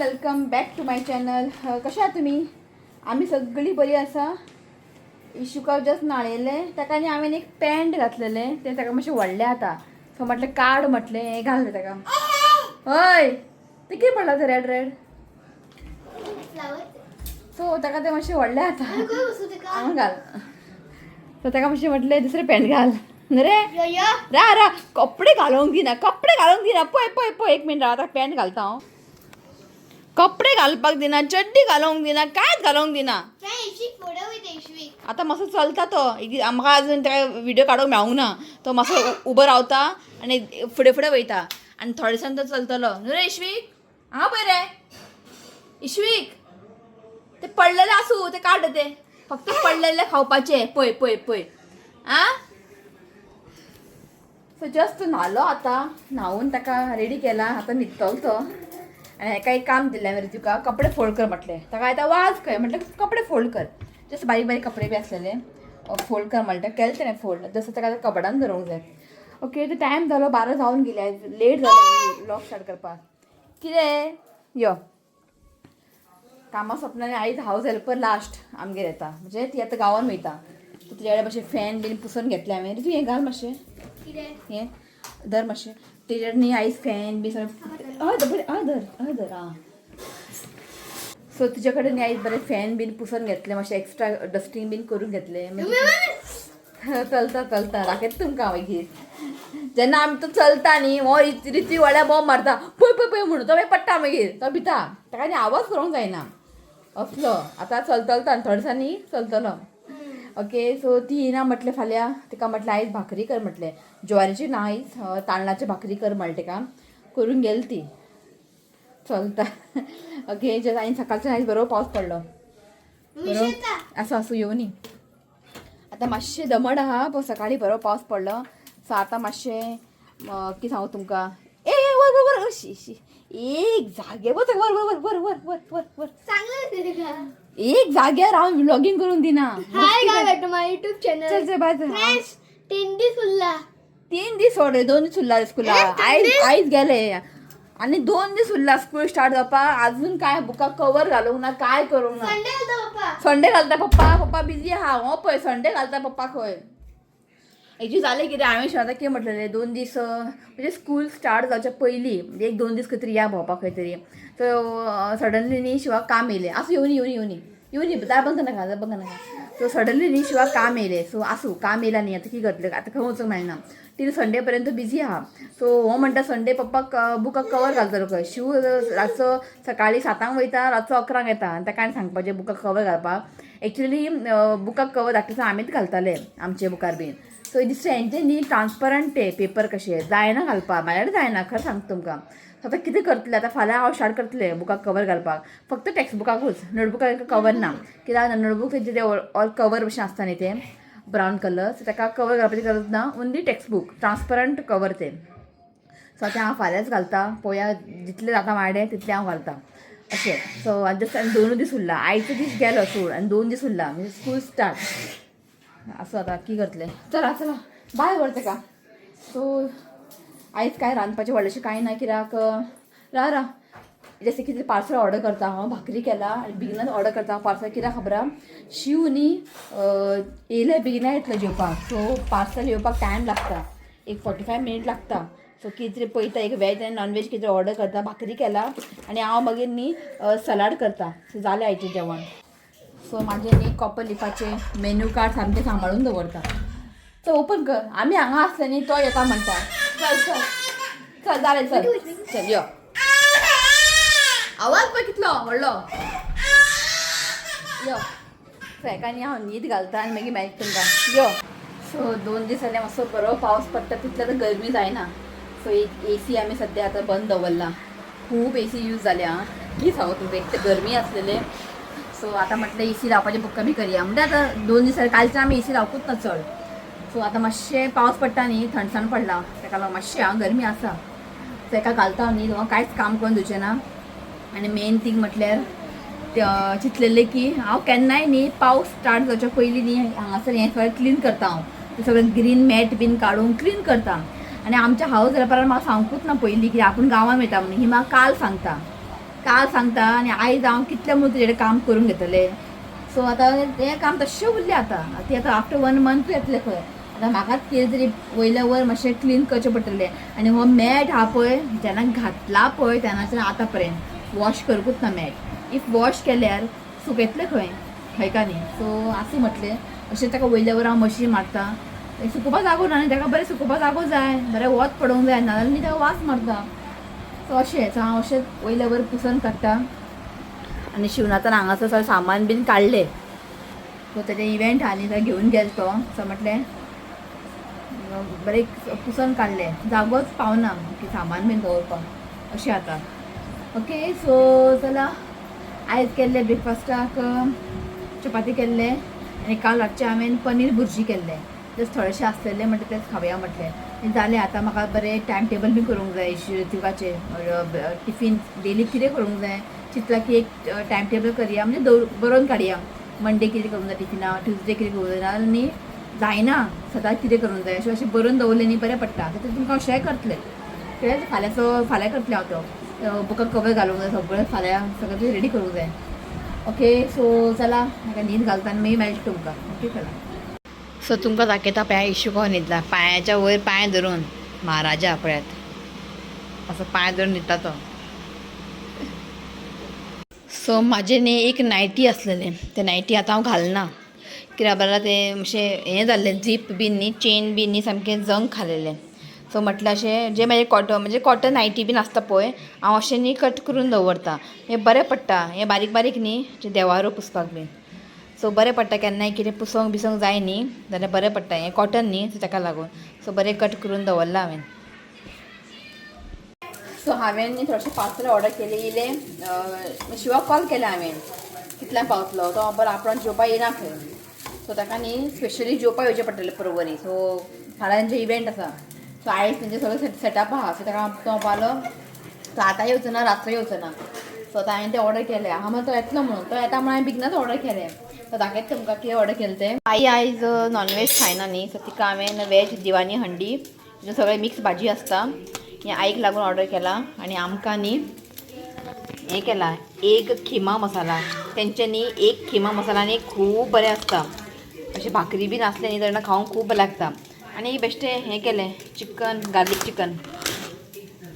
Welcome back to my channel. कशा आहात तुम्ही? आम्ही सगळी बरी असा. इशुका जस्ट नाळेले ताका आनी हांवें एक पॅन्ट घातलेले ते ताका मातशें व्हडलें आता. सो म्हटलें काड म्हटलें हें घाल ताका. हय ते कितें पडला ते रेड रेड. सो ताका ते मातशें व्हडलें आता हांगा घाल. सो ताका मातशें म्हटलें दुसरें पॅन्ट घाल रे. रा रा कपडे घालूंक दिना पळय पळय पळय एक मिनट राव पॅन्ट घालता हांव. कपडे घालपाक दिना, चड्डी घालूंक दिना, कांयच घालूंक दिना. आता मातसो चलता तो. म्हाका अजून त्या व्हिडिओ काडूंक मेळूंक ना. तो मातसो उबो रावता आनी फुडें फुडें वयता आनी थोडे दिसान तो चलतलो. न्हू रे इश्वीक? हांव पळय रे इश्वीक. ते पडलेले आसूं ते काड ते फक्त पडलेले खावपाचे. पळय पळय पळय आं. सो जस्ट न्हालो आता. न्हावून ताका रेडी केला. आता न्हिदतलो तो. आणि हेका एक काम दिलें हांवें तुका कपडे फोल्ड कर म्हटलें. ताका आयतां वाज खंय म्हटलें कपडे फोल्ड कर. जस्ट बारीक बारीक कपडे बी आसलेले फोल्ड कर म्हटलें. केलें तेणें फोल्ड. जसं ताका कबडान धरूंक जाय. ओके ते टायम जालो 12 जावन गेले. लेट जालो व्लॉग स्टार्ट करपाक. कितें यो कामां सोंपल्यार आयज हावज हेल्पर लास्ट आमगेर येता. म्हणजे ती आतां गांवांत वयता. तुजे कडेन मातशें फॅन बीन पुसून घेतलें हांवें. तूं हें घाल मातशें हें धर मातशें. तेजेर न्ही आयज फॅन बी सगळें हय धर आं. सो तुजे कडेन न्ही आयज बरें फॅन बीन पुसून घेतलें. मातशें एक्स्ट्रा डस्टींग बीन करून घेतलें. चलता राखयता तुमकां हांव मागीर. जेन्ना आमी तो चलता न्ही हो रिती व्हडल्या बॉम्ब मारता पळय पळय पळय म्हणून तो मागीर पडटा मागीर. तो भिता ताका न्ही आवाज करूंक जायना असलो. आतां चलतलो आनी थोडे दिसांनी चलतलो. ओके सो ती येना म्हटलें फाल्यां. तिका म्हटलें आयज भाकरी कर म्हटलें. ज्वारीची ना आयज तांदळाची भाकरी कर म्हळें तिका. करून गेली ती. चलता ओके जे आनी सकाळच्यान आयज बरो पावस पडलो. बरो आसूं येवं न्ही. आतां मातशें दमट आहा पूण सकाळीं बरो पावस पडलो. सो आतां मातशें कितें सांगू तुमकां. ए वर वर वर शी एक जागे वर वर वर वर वर वर वर वर एक जाग्यार हांव व्लॉगिंग करून दिना. युट्यूब चॅनल 3 दीस सोड 2 दीस उरला स्कुला. आयज गेले आनी 2 दीस उरला स्कूल स्टार्ट जावपाक. अजून काय बुका कवर घालूंक ना काय करूंक ना. संडे घालता पप्पा बिजी आहा. हो पळय संडे घालता पप्पा खंय. एक्चुअली जालें कितें हांवें शिवाता कितें म्हटलेलें 2 दीस म्हणजे स्कूल स्टार्ट जावच्या पयलीं म्हणजे 1-2 दीस खंय तरी या भोंवपाक खंय तरी. सो सडनली न्ही शिवाक काम येयलें. आसूं येवनी दार बंद नाका. सो सडनली न्ही शिवाक काम येयलें. सो आसूं काम येयला न्ही आतां कितें करतलें आतां खंय वचूंक मेळना. टील संडे पर्यंत बिजी आहा. सो हो म्हणटा संडे पप्पाक बुकाक कवर घालतलो खंय. शिव रातचो सकाळीं 7 वयता रातचो 11 येता आनी ताका आनी सांगपाचें बुकाक कवर घालपाक. एक्चुअली बुकाक कवर धाकटेसान आमीच घालताले आमचे बुकार बीन. सो दिसता हेंचे न्ही ट्रान्सपरंट ते पेपर कशे जायना घालपाक. म्हाज्या कडेन जायना खरें सांगता तुमकां. सो आतां कितें करतलें. आतां फाल्यां हांव स्टार्ट करतलें बुकाक कवर घालपाक. फक्त टॅक्स्टबुकाकूच नोटबुकाक कवर ना. कित्याक नोटबूक तेजे ते ऑल कवर भशेन आसता न्ही ते ब्रावन कलर. सो ताका कवर घालपाची गरज ना. ओन्ली टॅक्स्टबूक ट्रान्सपरंट कवर ते. सो आतां हांव फाल्यांच घालता. पळोवया जितलें जाता म्हाडे तितलें हांव घालता अशें. सो जस्ट 2 दीस उरला. आयचो दीस गेलो सोड आनी 2 दीस उरला म्हणजे स्कूल स्टार्ट. असं आतां कितें करतलें. चला बाय व्हर ताका. सो आयज कांय रांदपाचें व्हडलेंशें कांय ना. कित्याक रा जशें कितें पार्सल ऑर्डर करता हांव. भाकरी केला आनी बेगिनाच ऑर्डर करता हांव पार्सल. कित्याक खबर आहा शिव न्ही येयले बेगिना येतलो जेवपाक. सो पार्सल येवपाक टायम लागता. एक 45 मिनीट लागता. सो कितें तरी पळयता एक वॅज आनी नॉन वॅज कितें ऑर्डर करता. भाकरी केला आनी हांव मागीर न्ही सलाड करता. सो जालें आयचें जेवण. सो म्हाजें न्ही कॉपर लिफाचें मेन्यू कार्ड सामकें सांबाळून दवरता. तो ओपन कर. आमी हांगा आसले न्ही तो येता म्हणटा. चल जालें चल यो. आवाज पळय कितलो व्हडलो यो. सो हेका न्ही हांव न्हीद घालता आनी मागीर मेळटा तुमकां यो. सो 2 दीस जाले मातसो बरो पावस पडटा तितले आतां गरमी जायना. सो एक AC आमी सद्या आतां बंद दवरला. खूब AC यूज जाले आं. कितें सांगू तुमकां एक तर गरमी आसलेले. सो आतां म्हटलें AC लावपाचें बुक कमी करया. म्हणजे आतां 2 दीस कालच्यान आमी AC लावकूच ना चड. सो आतां मातशें पावस पडटा न्ही थंडसाण पडला ताका लागून मातशें हांव गरमी आसा. सो हेका घालता न्ही हांव कांयच काम करून दिवचें ना. आनी मेन थींग म्हटल्यार चिंतलेलें की हांव केन्नाय न्ही पावस स्टार्ट जावच्या पयलीं न्ही हांगासर हें सगळें क्लीन करता हांव. तें सगळें ग्रीन मॅट बीन काडून क्लीन करता. आनी आमच्या हावज हेल्परान म्हाका सांगूंकूच ना पयलीं कित्याक आपूण गांवांत वयता म्हणून. ही म्हाका काल सांगता काल सांगता आनी आयज हांव कितले म्हणून तुजे काम करून घेतले. सो आतां तें काम तशें उरलें आतां ती आतां आफ्टर 1 मंथ येतलें खंय. आतां म्हाकाच कितें तरी वयल्या वयर मातशें क्लीन करचें पडटलें. आनी हो मॅट आहा पळय जेन्ना घातला पळय तेन्नाच्यान आतां पर्यंत वॉश करपूच ना मॅट. इफ वॉश केल्यार सुकयतलें खंय का न्ही. सो आसूं म्हटलें अशें ताका वयल्या वयर हांव मशीन मारता. सुकोवपा जागो ना न्ही ताका बरें सुकोवपा जागो जाय बरें वत पडोवंक जाय नाजाल्यार न्ही ताका वास मारता. सो अशेंच हांव अशेंच वयल्या वयर पुसन काडटा. आनी शिवनाथान हांगासर सगळें सामान बीन काडलें. सो तेजे इव्हेंट आहा न्ही थंय घेवन गेलो तो. सो म्हटलें बरें पुसन काडलें जागोच पावना की सामान बीन दवरपाक अशें आतां. ओके सो चला आयज केल्ले ब्रेकफास्टाक चपाती केल्ले आनी काल रातचें हांवें पनीर भुर्जी केल्लें. जस्ट थोडेशें आसलेलें म्हणटा तेंच खावया म्हटलें. जालें आतां म्हाका बरें टायम टेबल बी करूंक जाय तिवाचें टिफीन डेली कितें करूंक जाय चिंतलां की एक टायम टेबल करया म्हणजे बरोवन काडया. मंडे कितें करूंक जाय टिफिना ट्युजडे कितें करूंक जाय नाजाल्यार न्ही जायना सदांच कितें करूंक जाय अशें बरोवन दवरलें न्ही बरें पडटा. तर तुमकां अशेंय करतलें कित्याक फाल्यां करतलें हांव तो बुकाक कवर घालूंक जाय सगळें फाल्यां सगळें रेडी करूंक जाय. ओके सो चला म्हाका न्हीद घालता आनी मागीर मेळटा तुमकां. ओके चला. सो तुमकां दाखयता पळय इश्यू कसो न्हिदला पांयाच्या वयर पांय धरून महाराजा पळयात असो पांय धरून न्हिदता तो. सो म्हाजें न्ही एक नायटी आसलेलें तें नायटी आतां हांव घालना कित्याक बरें तें मातशें हें जाल्लें झीप बीन न्ही चेन बीन न्ही सामकें जंग खालेलें. सो म्हटलें अशें जें म्हाजें कॉटन नायटी बीन आसता पळय हांव अशें न्ही कट करून दवरता. हें बरें पडटा हें बारीक बारीक न्ही देवारो पुसपाक बीन. सो बरें पडटा केन्नाय कितें पुसोंक बिसोंक जाय न्ही जाल्यार बरें पडटा. हें कॉटन न्ही सो ताका लागून सो बरें कट करून दवरला हांवें. सो हांवें न्ही थोडेशें पार्सल ऑर्डर केलें इलें शिवाक कॉल केलें हांवें कितल्यांक पावतलो तो बरो आपणान जेवपा येना खंय. सो ताका न्ही स्पेशली जेवपा येवचें पडटलें परवरी. सो फाल्यां तेंचें इवेंट आसा सो आयज तेंचें सगळें सेटअप आहा. सो ताका तो म्हणपालो तो आतां येवचो ना रात्र येवचो ना. सो आतां हांवें तें ऑर्डर केलें हांव म्हणून तो येतलो म्हणून तो येता म्हणून हांवें बेगीनच ऑर्डर केलें. सो दाखयता तुमकां कितें ऑर्डर केलें तें. आई आयज नॉनवेज खायना न्ही सो तिका हांवें वेज दिवानी हंडी तितून सगळें मिक्स भाजी आसता हें आईक लागून ऑर्डर केलां. आनी आमकां न्ही हें केलां एक खिमा मसाला. तेंचे न्ही एक खिमा मसाला न्ही खूब बरें आसता. अशें भाकरी बीन आसलें न्ही तेन्ना खावंक खूब बरें लागता. आनी बेश्टें हें केलें चिकन गार्लीक चिकन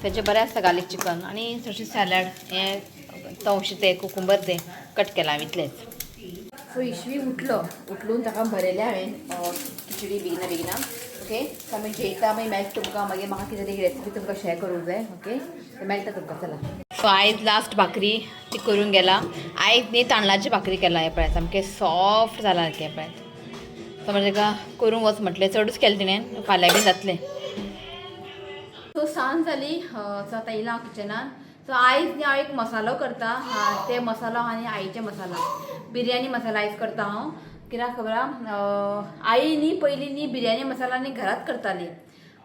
तेंचें बरें आसता गार्लीक चिकन. आनी थोडेशें सॅलड हें तवशें तें कुकुंबर तें कट केलां हांवें इतलेंच. सो इश्वी उठलून ताका भरयलें हांवें खिचडी बेगिना. ओके सो आमी जेयता मागीर मेळटा तुमकां मागीर म्हाका कितें तरी रेसिपी तुमकां शेअर करूंक जाय. ओके मेळटा तुमकां चला. सो आयज लास्ट भाकरी ती करून गेला. आयज न्ही तांदळाची भाकरी केला हे पळय सामकें सॉफ्ट जाला सारकें पळय. सो म्हणजे ताका करूंक वच म्हटलें चडूच केलें तिणें फाल्यां बी जातलें. सो सांज जाली सो आतां येयला हांव किचनान. सो आयज न्ही हांव एक मसालो करता ते मसालो आनी आईचे मसाला बिर्याणी मसाला आयज करता हांव. कित्याक खबर आहा आई न्ही पयलीं न्ही बिर्याणी मसाला न्ही घरात करताली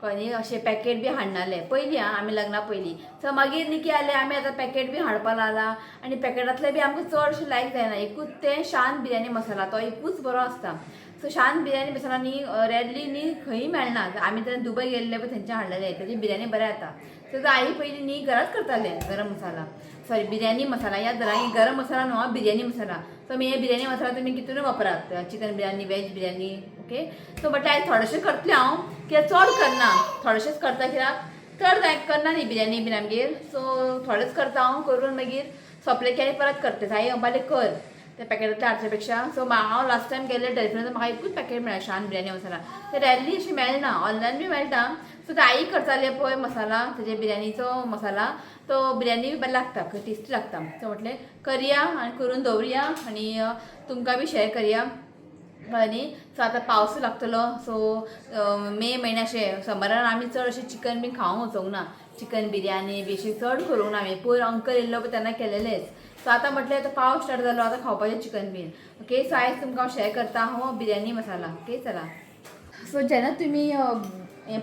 कळ्ळें न्ही अशें पॅकेट बी हाडनाले पयलीं आमी लग्ना पयलीं. सो मागीर न्ही कितें जालें आमी आतां पॅकेट बी हाडपा लागला आनी पॅकेटांतलें बी आमकां चड अशें लायक जायना. एकूच तें शान बिर्याणी मसाला तो एकूच बरो आसता. सो शान बिर्याणी मसाला न्ही रेरली न्ही खंयी मेळना. आमी तेन्ना दुबय गेल्ले पळय थंयच्यान हाडलेले तेजी बिर्याणी बरें जाता. सो आई पयलीं न्ही घरात करताले गरम मसाला सॉरी बिर्याणी मसाला याद धरा गरम मसाला न्हू बिर्याणी मसाला. सो आमी हे बिर्याणी मसाला तुमी कितून वापरात chicken biryani veg biryani. Okay so but आयज थोडेशें करतलें हांव कित्याक चड करना थोडेशेंच करता कित्याक चड करना न्ही बिर्याणी बीन आमगेर. सो थोडेंच करता हांव करून मागीर सोंपलें की आनी परत करता. आई बाले कर त्या पॅकेटांतले हाडचे पेक्षा. सो हांव लास्ट टायम गेल्ले डेलिव्हरीन म्हाका एकूच पॅकेट मेळ्ळें शान बिर्याणी मसाला. ते रॅरली अशी मेळना ऑनलायन बी मेळटा. सो ते आई करताले पळय मसाला तेजे बिर्याणीचो मसाला तो बिर्याणी बी बरें लागता टेस्टी लागता. सो म्हटलें करया आनी करून दवरया आनी तुमकां बी शेअर करया कळ्ळें न्ही. सो आतां पावस लागतलो. सो मे म्हयन्या अशें समरान आमी चड अशें चिकन बीन खावंक वचोंक ना. चिकन बिर्याणी बी अशी चड करूंक ना हांवें. पयर अंकल येयल्लो पळय तेन्ना केलेलेच. सो आतां म्हटलें आतां पावस स्टार्ट जालो आतां खावपाचें चिकन बीन. ओके सो आयज तुमकां हांव शेअर करता हो बिर्याणी मसाला. ओके चला. सो जेन्ना तुमी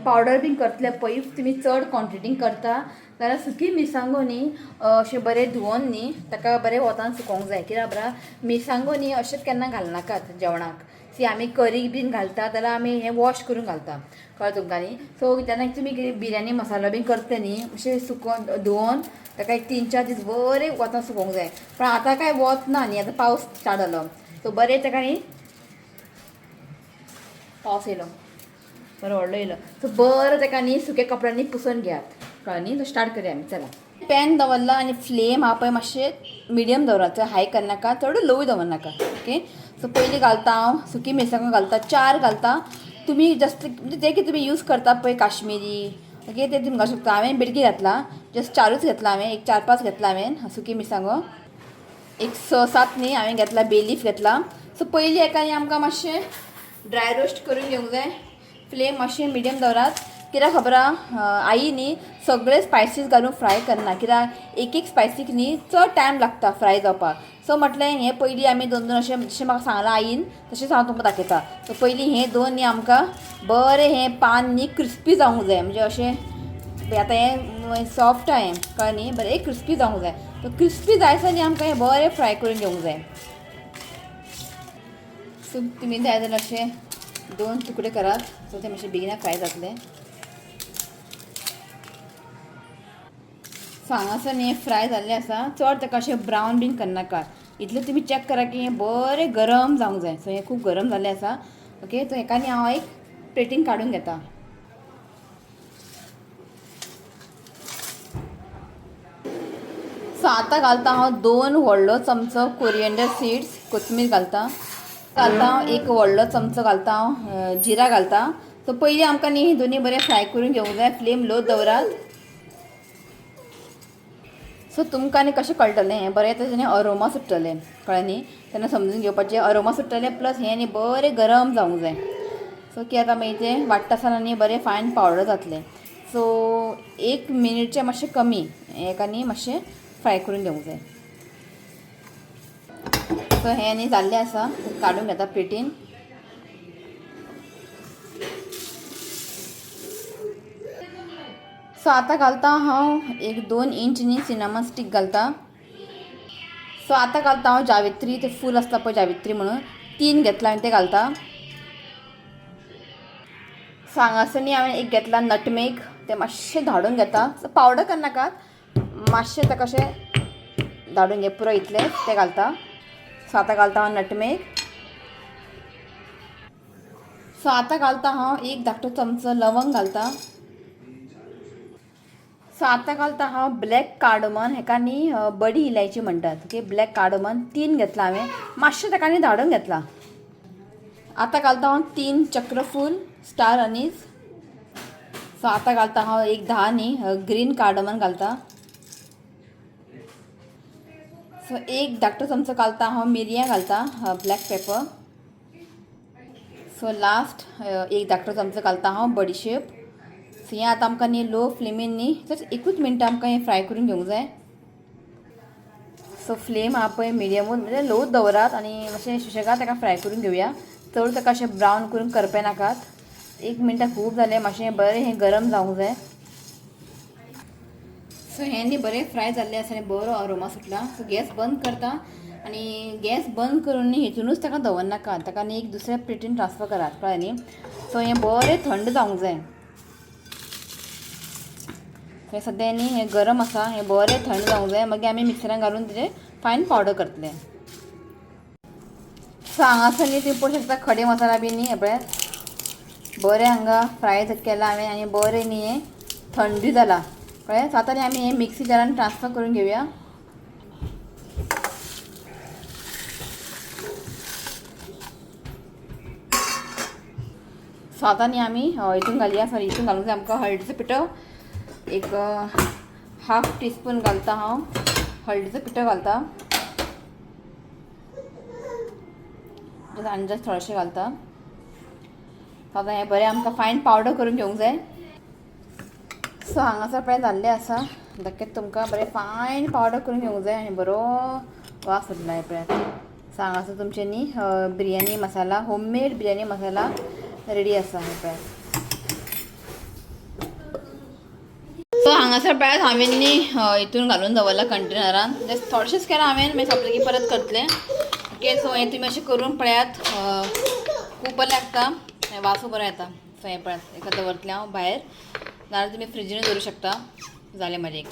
पावडर बीन करतले पळय इफ तुमी चड क्वॉन्टिटीन करता जाल्यार सुकी मिरसांगो न्ही अशें बरें धुवन न्ही ताका बरें वतान सुकोवंक जाय. कित्याक बरा मिरसांगो न्ही अशेंच केन्ना घालनाकात जेवणाक. ती आमी करी बीन घालता जाल्यार आमी हें वॉश करून घालता कळ्ळें तुमकां न्ही. सो जेन्ना तुमी कितें बिर्याणी मसालो बीन करता न्ही अशें सुकोवन धुवन ताका एक 3-4 दीस बरें वतान सुकोवंक जाय. पण आतां काय वत ना न्ही, आतां पावस स्टार्ट जालो सो बरें ताका न्ही पावस येयलो बरो व्हडलो येयलो सो बरं ताका न्ही सुक्या कपड्यांनी पुसून घेयात कळ्ळें न्ही. सो स्टार्ट करया आमी चला. पॅन दवरला आनी फ्लेम हा पळय मातशें मिडियम दवरात, हाय करनाका चड लोय दवरनाका. ओके सो पयलीं घालता हांव सुकी मिरसांगो घालता 4 घालता. तुम्ही जस्ट म्हणजे जे कितें तुमी यूज करता पळय काश्मीरी ओके ते तुमी घालूं शकता. हांवें बेडगी घातला जस्ट 4च घेतला हांवें, एक 4-5 घेतला हांवें सुकी मिरसांगो, एक 6-7 न्ही हांवें घेतला बे लीफ घेतला. सो पयलीं हेका न्ही आमकां मातशें ड्राय रोस्ट करून घेवंक जाय. फ्लेम मातशें मिडियम दवरात. कित्याक खबर आहा आई न्ही सगळे स्पायसीस घालून फ्राय करना, कित्याक एक स्पायसीक न्ही चड टायम लागता फ्राय जावपाक. सो म्हटलें हें पयलीं आमी 2 अशें जशें म्हाका सांगलां आईन तशेंच हांव तुमकां दाखयता. सो पयलीं हें 2 न्ही आमकां बरें हें पान न्ही क्रिस्पी जावंक जाय, म्हणजे अशें आतां हें सॉफ्ट हां कळ्ळें न्ही बरें क्रिस्पी जावंक जाय. सो क्रिस्पी जायसर न्ही आमकां हें बरें फ्राय करून घेवंक जाय. सो तुमी जाय जाल्यार अशें 2 तुकडे करात सो ते मातशें बेगिना फ्राय जातले. सो हांगासर न्ही फ्राय जाल्लें आसा, चड ताका अशें ब्रावन बीन करनाका. इतलें तुमी चॅक करा की हें बरें गरम जावंक जाय. सो हें खूब गरम जाल्लें आसा. ओके सो हेका न्ही हांव एक प्लेटीन काडून घेता. सो आतां घालता हांव 2 व्हडलो चमचो कोरिएंडर सीड्स कोथमीर घालता. हांव 1 व्हडलो चमचो घालता हांव जिरा घालता. सो पयलीं आमकां न्ही दोनी बरें फ्राय करून घेवंक जाय. फ्लेम लो दवरात. सो तुमकां न्ही कशें कळटलें हें बरें तेजें न्ही अरोमा सुट्टलें कळ्ळें न्ही. तेन्ना समजून घेवपाचें अरोमा सुट्टलें प्लस हें न्ही बरें गरम जावंक जाय. सो की आतां मागीर तें वाडटा आसतना न्ही बरें फायन पावडर जातलें. सो 1 मिनिटचें मातशें कमी हेका न्ही मातशें फ्राय करून घेवंक जाय. सो हें न्ही जाल्लें आसा काडून घेता प्लेटीन. सो आतां घालता हांव एक 2 इंच न्ही सिनामन स्टीक घालता. सो आतां घालता हांव जावित्री, ते फूल आसता पळय जावित्री म्हणून 3 घेतला हांवें ते घालता. सो हांगासर न्ही हांवें एक घेतला नटमेग, ते मातशें धाडून घेता. सो पावडर करनाकात मातशें ताका अशें धाडून घे पुरो इतलें तें घालता. सो आतां घालता हांव नटमेग. सो आतां घालता हांव 1 धाकटो चमचो लवंग घालता. सो आतां घालता हांव ब्लॅक कार्डमन, हेका न्ही बडी इलायची म्हणटात. ओके ब्लॅक कार्डमन 3 घेतला हांवें, मातशें ताका न्ही धाडून घेतला. आतां घालता हांव 3 चक्रफूल स्टार अनीस. सो आतां घालता हांव एक 10 न्ही ग्रीन कार्डमन घालता. सो 1 धाकटो चमचो घालता हांव मिरयां घालता ब्लॅक पेपर. सो लास्ट 1 धाकटो चमचो घालता हांव बडीशेप. सो हें आतां आमकां न्ही लो फ्लेमीन न्ही जस्ट 1 मिनट आमकां हें फ्राय करून घेवंक जाय. सो फ्लेम हा पळय मिडियमूच म्हणजे लोच दवरात आनी मातशें सुशेगाद ताका फ्राय करून घेवया. चड ताका अशें ब्रावन करून करपे नाकात. 1 मिनटां खूब जालें, मातशें बरें हें गरम जावंक जाय. सो हें न्ही बरें फ्राय जाल्लें आसा आनी बरो अरोमा सुटला. सो गॅस बंद करता आनी गॅस बंद करून न्ही हितूनूच ताका दवरनाका, ताका न्ही एक दुसऱ्या प्लेटीन ट्रान्सफर करात कळ्ळें न्ही. सो हें बरें थंड जावंक जाय. हें सद्या न्ही हें गरम आसा, हें बरें थंड जावंक जाय. मागीर आमी मिक्सरान घालून तेजें फायन पावडर करतले. सो हांगासर न्ही तुमी पळोवंक शकता खडे मसाला बी न्ही हें पळय बरें हांगा फ्राय केला हांवें आनी बरें न्ही हें थंडी जाला कळ्ळें. सो आतां न्ही आमी हें मिक्सी जारान ट्रान्सफर करून घेवया. सो आतां न्ही आमी हितून घालया. सॉरी हितून घालूंक जाय आमकां हळदीचो पिठो एक 1/2 टीस्पून घालता हांव हळदीचो पिठो घालता. आनी जस्ट थोडेशें घालता. सो आतां हें बरें आमकां फायन पावडर करून घेवंक जाय. सो हांगासर पळय जाल्लें आसा, दाखयता तुमकां बरें फायन पावडर करून घेवंक जाय आनी बरो वास सुटला हें पळयात. सो हांगासर तुमचें न्ही बिरयानी मसाला होममेड बिरयानी मसाला रेडी आसा हें पळयात. सो हांगासर पळयात हांवें न्ही हितून घालून दवरला कंटेनरान. जस्ट थोडेशेंच केलां हांवें, मागीर सोंपलें की परत करतलें. ओके सो हें तुमी अशें करून पळयात सिंपल लागता वासू बरं येता सो हें पळय एका दवरतलें हांव भायर नाल्यार तुमी फ्रिजीन दवरूं शकता जालें म्हाजें एक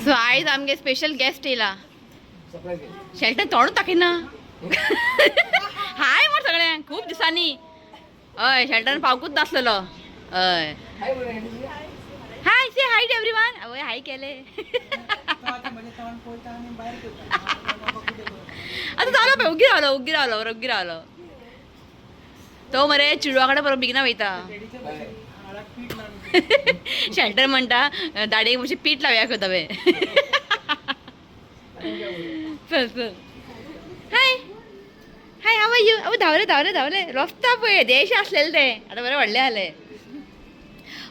सो आयज आमगे स्पेशल गेस्ट येयला शेल्टन तोंड दाखयना हाय म्हण सगळ्यांक खूब दिसांनी हय शेल्टन पावकूच नासलेलो हय हाय से हाय टू एवरीवन आवय हाय केले आतां जालो पळय उगी रावलो तो मरे चिडवा कडेन बरो बेगिना वयता शेल्टर म्हणटा दाडयेक मातशें पीठ लावया खंय तवे चल चल हाय हाय हाव यू अहो धावले रस्ता पळय देश आसलेले ते आतां बरें व्हडले जाले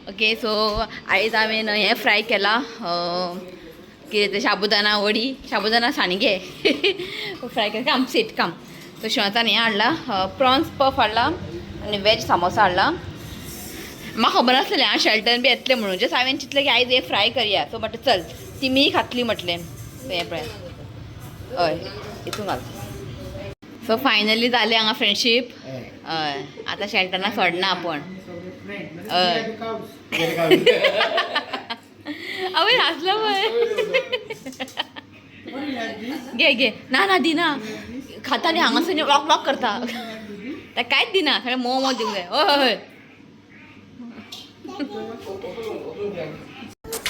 ओके सो आयज हांवें हें फ्राय केलां कितें तें शाबुदाना वडी शाबुदाना सांडगे फ्राय केला काम सेट काम सो शेवतान हें हाडला प्रॉन्स पफ हाडला आनी वेज सामोसा हाडला म्हाका खबर नासलेलें हांव शेल्टन बी येतलें म्हणून जस्ट हांवें चिंतलें की आयज हें फ्राय करया सो म्हटलें चल तिमी खातली म्हटलें सो हें पळय हय हितून घाल सो फायनली जालें हांगा फ्रेंडशीप हय आतां शेल्टनाक सोडना आपूण हय आवय नाचलो पळय घे ना दिना खाता न्ही हांगासर वॉक करता ताका कांयच दिना सगळें मोव दिवंक जाय हय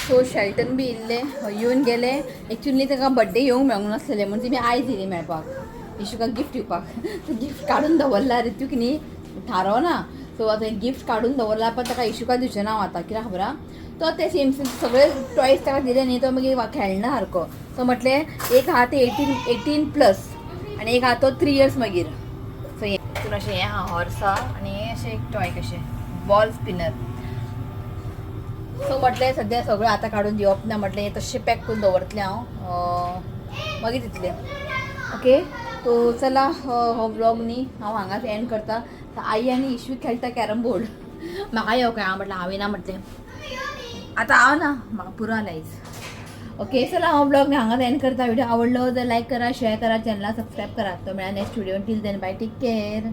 सो शेल्टन बी येयल्ले येवन गेले एक्चुअली ताका बड्डे येवंक मेळूंक नासलेलें म्हणून तिमी आयज येयली मेळपाक इशुकाक गिफ्ट दिवपाक गिफ्ट काडून दवरला ऋतूक न्ही थारोवना सो आतां गिफ्ट काडून दवरला पण ताका इशुकाक दिवचें ना हांव आतां कित्याक खबर आहा तो ते सेम सगळे टॉयज ताका दिले न्ही तो मागीर खेळना सारको सो म्हटलें एक आहा ते 18+ आनी एक आहा तो 3 years मागीर सो हितून अशें हें आहा हॉर्स आहा आनी हें अशें एक टॉय कशें बॉल स्पिनर सो म्हटलें सद्या सगळें आतां काडून दिवप ना म्हटलें हें तशें पॅक करून दवरतलें हांव मागीर दितलें ओके तो चला हो ब्लॉग न्ही हांव हांगाच एंड करता आई आनी इशू खेळटा कॅरम बोर्ड म्हाका येवं काय हांव म्हटलें हांवें ना म्हटलें आतां हांव ना म्हाका पुरो आयज ओके चला हांव ब्लॉग न्ही हांगाच एंड करता व्हिडिओ आवडलो जर लायक करा शेअर करा चॅनला सबस्क्राईब करा तो मेळा next video till then bye take care